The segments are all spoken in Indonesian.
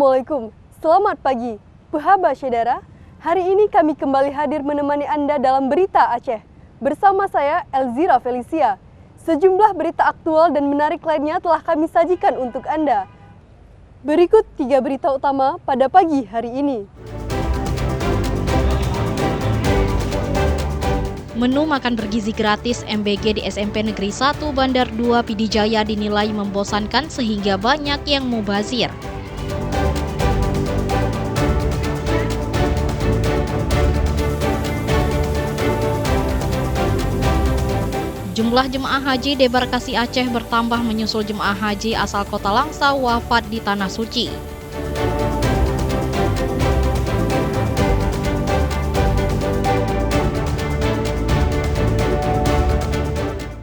Assalamualaikum, selamat pagi. Puhaba Syedara, hari ini kami kembali hadir menemani Anda dalam Berita Aceh. Bersama saya, Elzira Felicia. Sejumlah berita aktual dan menarik lainnya telah kami sajikan untuk Anda. Berikut 3 berita utama pada pagi hari ini. Menu makan bergizi gratis MBG di SMP Negeri 1 Bandar 2 Pidijaya dinilai membosankan sehingga banyak yang mubazir. Jumlah jemaah haji debarkasi Aceh bertambah menyusul jemaah haji asal kota Langsa wafat di Tanah Suci.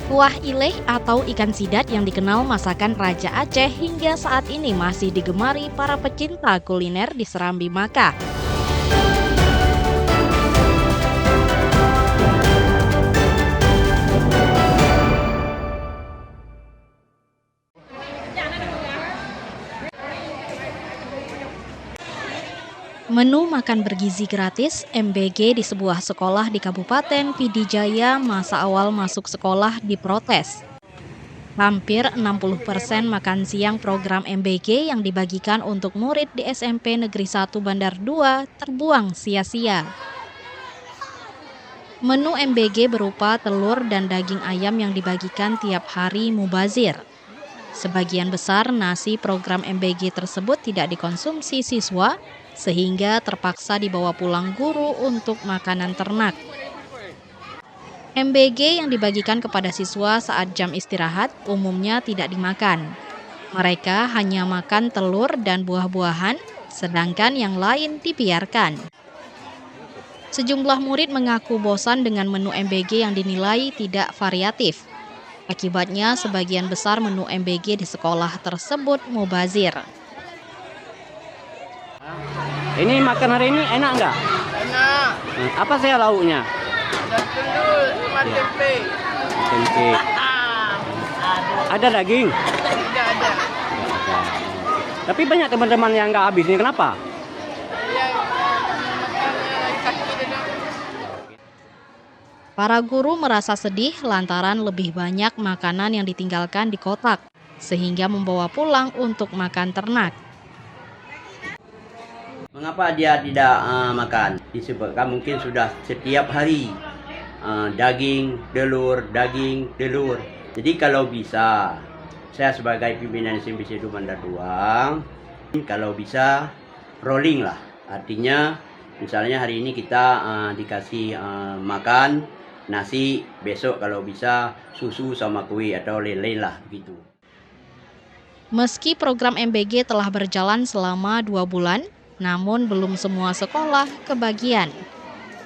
Kuah ileh atau ikan sidat yang dikenal masakan Raja Aceh hingga saat ini masih digemari para pecinta kuliner di Serambi Makkah. Menu makan bergizi gratis MBG di sebuah sekolah di Kabupaten Pidijaya masa awal masuk sekolah diprotes. Hampir 60% makan siang program MBG yang dibagikan untuk murid di SMP Negeri 1 Bandar 2 terbuang sia-sia. Menu MBG berupa telur dan daging ayam yang dibagikan tiap hari mubazir. Sebagian besar nasi program MBG tersebut tidak dikonsumsi siswa, sehingga terpaksa dibawa pulang guru untuk makanan ternak. MBG yang dibagikan kepada siswa saat jam istirahat umumnya tidak dimakan. Mereka hanya makan telur dan buah-buahan, sedangkan yang lain dibiarkan. Sejumlah murid mengaku bosan dengan menu MBG yang dinilai tidak variatif. Akibatnya, sebagian besar menu MBG di sekolah tersebut mubazir. Ini makan hari ini enak nggak? Enak. Apa saya lauknya? Ada telur sama tempe. Tempe. Ada daging? Tidak ada. Tapi banyak teman-teman yang nggak habis. Ini kenapa? Yang makannya kaki dia. Para guru merasa sedih lantaran lebih banyak makanan yang ditinggalkan di kotak, sehingga membawa pulang untuk makan ternak. Mengapa dia tidak makan? Disebabkan mungkin sudah setiap hari daging, telur. Jadi kalau bisa, saya sebagai pimpinan SMPC Bandar 2, kalau bisa rolling lah. Artinya misalnya hari ini kita dikasih makan nasi, besok kalau bisa susu sama kue atau lain-lain lah begitu. Meski program MBG telah berjalan selama 2 bulan, namun belum semua sekolah kebagian.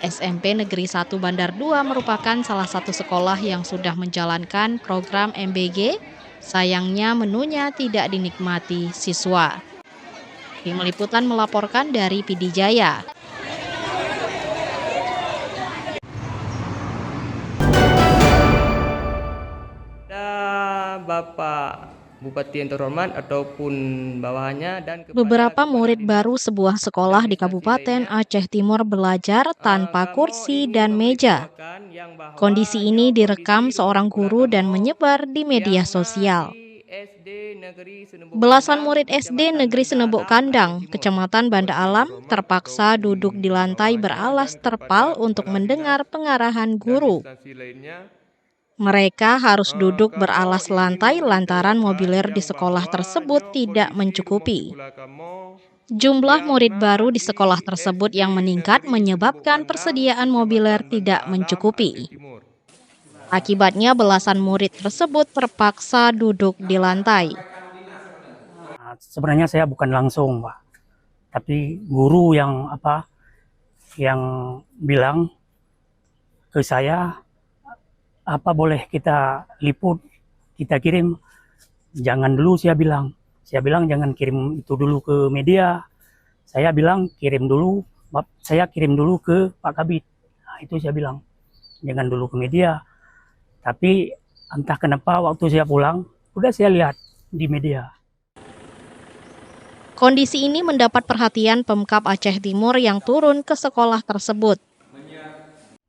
SMP Negeri 1 Bandar 2 merupakan salah satu sekolah yang sudah menjalankan program MBG, sayangnya menunya tidak dinikmati siswa. Tim Liputan melaporkan dari Pidijaya. Ada Bapak Bupati yang terhormat ataupun bawahannya dan Beberapa murid baru sebuah sekolah di Kabupaten Aceh Timur belajar tanpa kursi dan meja. Kondisi ini direkam seorang guru dan menyebar di media sosial. Belasan murid SD Negeri Senebok Kandang, Kecamatan Banda Alam, terpaksa duduk di lantai beralas terpal untuk mendengar pengarahan guru. Mereka harus duduk beralas lantai lantaran mobiler di sekolah tersebut tidak mencukupi. Jumlah murid baru di sekolah tersebut yang meningkat menyebabkan persediaan mobiler tidak mencukupi. Akibatnya belasan murid tersebut terpaksa duduk di lantai. Sebenarnya saya bukan langsung, Pak. Tapi guru yang bilang ke saya, apa boleh kita liput, kita kirim? Jangan dulu, saya bilang jangan kirim itu dulu ke media. Saya bilang saya kirim dulu ke Pak Kabid. Nah, itu saya bilang, jangan dulu ke media. Tapi entah kenapa waktu saya pulang, udah saya lihat di media. Kondisi ini mendapat perhatian Pemkab Aceh Timur yang turun ke sekolah tersebut.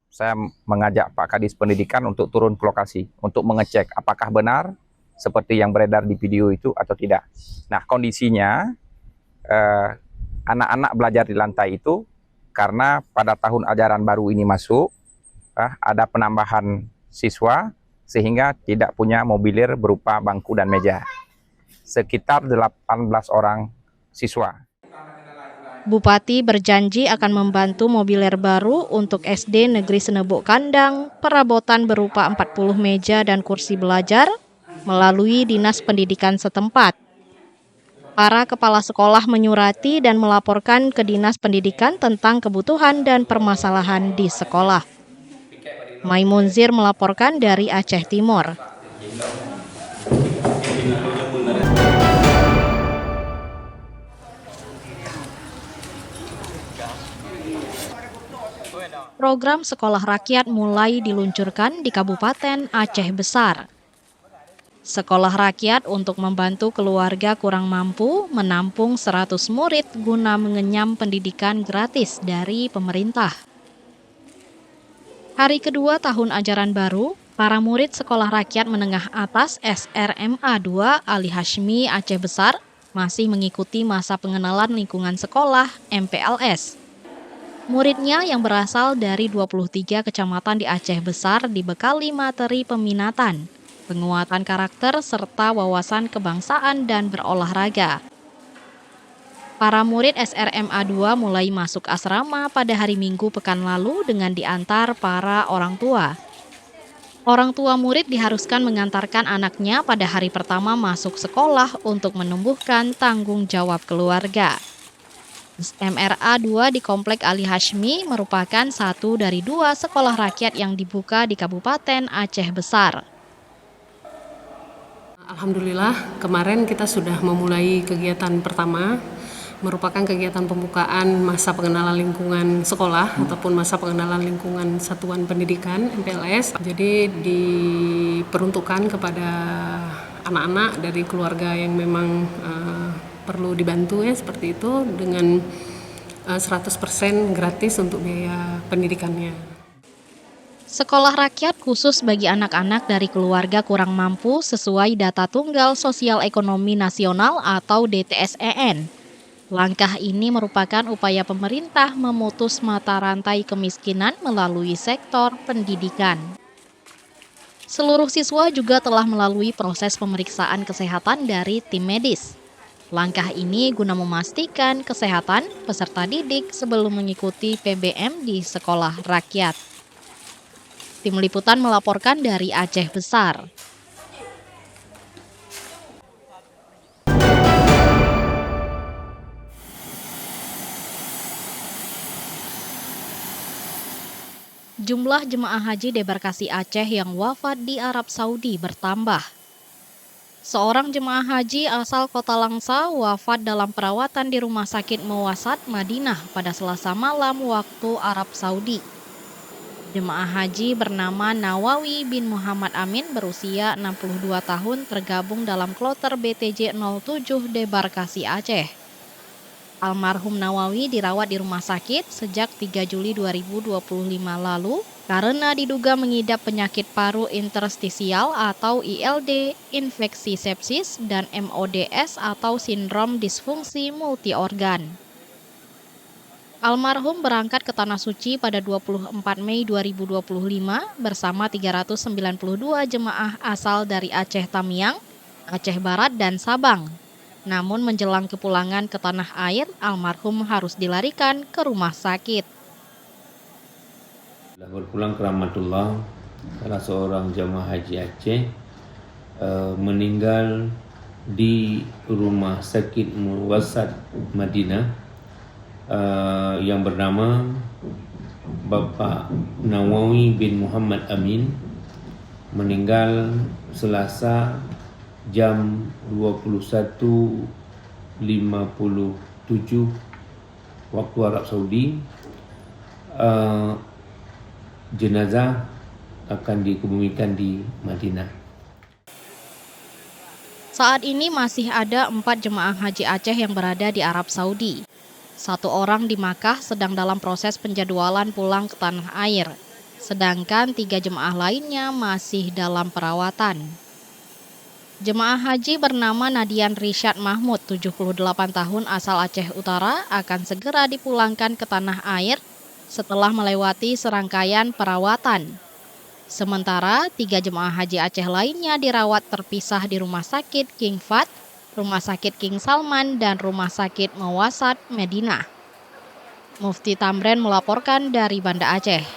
Saya mengajak Pak Kadis Pendidikan untuk turun ke lokasi untuk mengecek apakah benar seperti yang beredar di video itu atau tidak. Nah, kondisinya anak-anak belajar di lantai itu karena pada tahun ajaran baru ini masuk, ada penambahan siswa sehingga tidak punya mobilir berupa bangku dan meja. Sekitar 18 orang siswa. Bupati berjanji akan membantu mobiler baru untuk SD Negeri Senebok Kandang, perabotan berupa 40 meja dan kursi belajar melalui Dinas Pendidikan setempat. Para kepala sekolah menyurati dan melaporkan ke Dinas Pendidikan tentang kebutuhan dan permasalahan di sekolah. Maimunzir melaporkan dari Aceh Timur. Program sekolah rakyat mulai diluncurkan di Kabupaten Aceh Besar. Sekolah rakyat untuk membantu keluarga kurang mampu menampung 100 murid guna mengenyam pendidikan gratis dari pemerintah. Hari kedua tahun ajaran baru, para murid Sekolah Rakyat Menengah Atas SRMA 2 Ali Hashmi Aceh Besar masih mengikuti masa pengenalan lingkungan sekolah MPLS. Muridnya yang berasal dari 23 kecamatan di Aceh Besar dibekali materi peminatan, penguatan karakter, serta wawasan kebangsaan dan berolahraga. Para murid SRMA 2 mulai masuk asrama pada hari Minggu pekan lalu dengan diantar para orang tua. Orang tua murid diharuskan mengantarkan anaknya pada hari pertama masuk sekolah untuk menumbuhkan tanggung jawab keluarga. MRA 2 di Komplek Ali Hashmi merupakan satu dari 2 sekolah rakyat yang dibuka di Kabupaten Aceh Besar. Alhamdulillah, kemarin kita sudah memulai kegiatan pertama, merupakan kegiatan pembukaan masa pengenalan lingkungan sekolah ataupun masa pengenalan lingkungan satuan pendidikan MPLS. Jadi diperuntukkan kepada anak-anak dari keluarga yang memang perlu dibantu ya seperti itu dengan 100% gratis untuk biaya pendidikannya. Sekolah rakyat khusus bagi anak-anak dari keluarga kurang mampu sesuai Data Tunggal Sosial Ekonomi Nasional atau DTSEN. Langkah ini merupakan upaya pemerintah memutus mata rantai kemiskinan melalui sektor pendidikan. Seluruh siswa juga telah melalui proses pemeriksaan kesehatan dari tim medis. Langkah ini guna memastikan kesehatan peserta didik sebelum mengikuti PBM di sekolah rakyat. Tim Liputan melaporkan dari Aceh Besar. Jumlah jemaah haji debarkasi Aceh yang wafat di Arab Saudi bertambah. Seorang jemaah haji asal Kota Langsa wafat dalam perawatan di Rumah Sakit Muwasat, Madinah pada Selasa malam waktu Arab Saudi. Jemaah haji bernama Nawawi bin Muhammad Amin berusia 62 tahun tergabung dalam kloter BTJ 07 debarkasi Aceh. Almarhum Nawawi dirawat di rumah sakit sejak 3 Juli 2025 lalu karena diduga mengidap penyakit paru interstisial atau ILD, infeksi sepsis, dan MODS atau sindrom disfungsi multiorgan. Almarhum berangkat ke Tanah Suci pada 24 Mei 2025 bersama 392 jemaah asal dari Aceh Tamiang, Aceh Barat, dan Sabang. Namun menjelang kepulangan ke tanah air, almarhum harus dilarikan ke rumah sakit. Berpulang ke Rahmatullah, salah seorang jamaah haji Aceh meninggal di Rumah Sakit Muwasat Madinah yang bernama Bapak Nawawi bin Muhammad Amin, meninggal Selasa jam 21.57 waktu Arab Saudi. Jenazah akan dikebumikan di Madinah. Saat ini masih ada 4 jemaah haji Aceh yang berada di Arab Saudi. 1 orang di Makkah sedang dalam proses penjadwalan pulang ke tanah air, sedangkan 3 jemaah lainnya masih dalam perawatan. Jemaah haji bernama Nadian Rishad Mahmud, 78 tahun asal Aceh Utara, akan segera dipulangkan ke tanah air setelah melewati serangkaian perawatan. Sementara 3 jemaah haji Aceh lainnya dirawat terpisah di Rumah Sakit King Fahd, Rumah Sakit King Salman, dan Rumah Sakit Mawasat Medina. Mufti Tamrin melaporkan dari Banda Aceh.